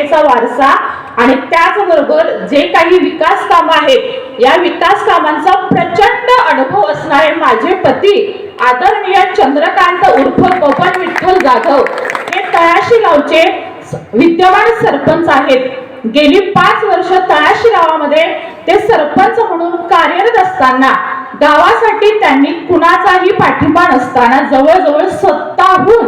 सेवेचा वारसा आणि त्याचबरोबर जे काही विकास कामं आहेत या विकास कामांचा प्रचंड अनुभव असणारे माझे पती आदरणीय चंद्रकांत उर्फ बबन विठ्ठल जाधव हे तळाशी गावचे विद्यमान सरपंच आहेत। गेली 5 वर्ष तळाशी गावामध्ये ते सरपंच म्हणून कार्यरत असताना गावासाठी त्यांनी कुणाचाही पाठिंबा नसताना जवळजवळ स्वतःहून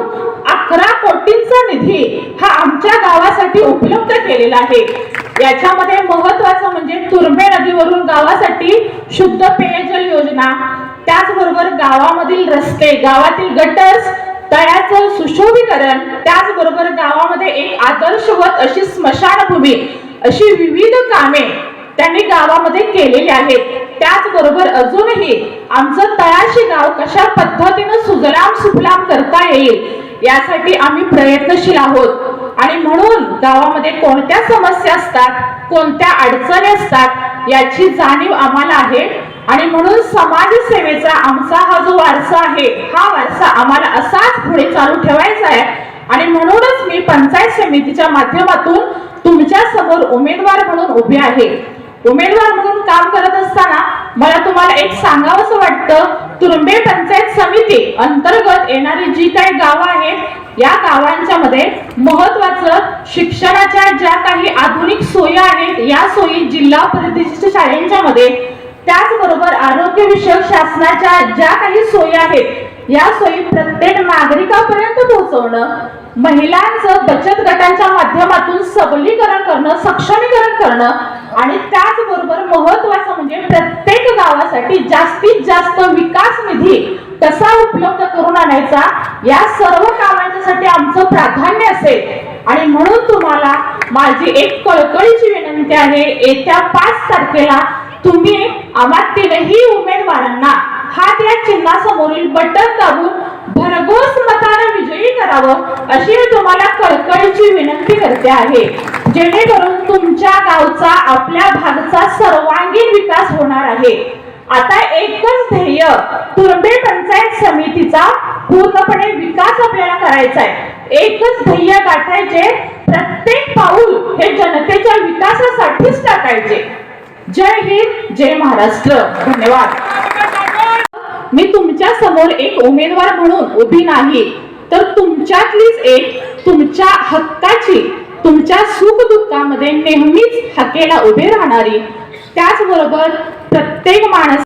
11 कोटींचा निधी हा आमच्या गावासाठी उपलब्ध केलेला आहे। याच्यामध्ये महत्त्वाचं म्हणजे तुर्भे नदीवरून गावासाठी शुद्ध पेयजल योजना, त्याचबरोबर गावामधील रस्ते, गावातील गटर्स, तळ्याचं सुशोभीकरण, त्याचबरोबर गावामध्ये एक आदर्शवत अशी स्मशानभूमी, अशी विविध कामे त्यांनी गावामध्ये केलेली आहेत। त्याचबरोबर अजूनही आमचं तळाशी गाव कशा पद्धतीने सुजलाम सुफलाम करता येईल यासाठी आम्ही प्रयत्नशील आहोत आणि म्हणून गावामध्ये कोणत्या समस्या असतात, कोणत्या अडचणी असतात याची जाणीव आम्हाला आहे आणि म्हणून समाजसेवेचा आमचा हा जो वारसा आहे हा वारसा आम्हाला असाच पुढे चालू ठेवायचा आहे आणि म्हणूनच मी पंचायत समितीच्या माध्यमातून तुमच्या समोर उमेदवार म्हणून उभी आहे। उमेदवार म्हणून काम करत असताना मला तुम्हाला एक सांगावंसं वाटतं, तुर्भे पंचायत समिती अंतर्गत येणारी जी काही गावं आहेत या गावांच्या मध्ये महत्त्वाचं शिक्षणाच्या ज्या काही आधुनिक सोयी आहेत या सोयी जिल्हा परिषदेच्या शाळांच्या मध्ये, त्याचबरोबर आरोग्य विषयक शासनाच्या ज्या काही सोयी आहेत या सोयी प्रत्येक नागरिकापर्यंत पोहोचवणं, महिलांचं बचत गटांच्या माध्यमातून सबलीकरण करणं, सक्षमीकरण करणं आणि त्याचबरोबर महत्त्वाचं म्हणजे प्रत्येक गावासाठी जास्तीत जास्त विकास निधी कसा उपलब्ध करून आणायचा या सर्व कामांसाठी आमचं प्राधान्य असेल आणि म्हणून तुम्हाला माझी एक कळकळीची विनंती आहे, येत्या 5 तारखेला तुम्ही आम्हा 3ही उमेदवारांना हात या चिन्हासमोरील बटन दाबून भरघोस मताने विजयी करावं अशी मी तुम्हाला कळकळीची विनंती करते आहे, जेणेकरून तुमच्या गावचा, आपल्या भागाचा सर्वांगीण विकास होणार आहे। आता एकच ध्येय, तुर्भे पंचायत समितीचा पूर्णपणे विकास आपल्याला करायचा आहे। एकच ध्येय गाठायचे, प्रत्येक पाऊल हे जनतेच्या विकासासाठीच टाकायचे। जय हिंद, जय महाराष्ट्र, धन्यवाद। मी तुमच्या समोर एक उमेदवार म्हणून उभी नाही तर तुमच्यातलीच एक, तुमच्या हक्काची, तुमच्या सुख दुःखामध्ये नेहमीच हकेला उभे राहणारी, त्याचबरोबर प्रत्येक माणूस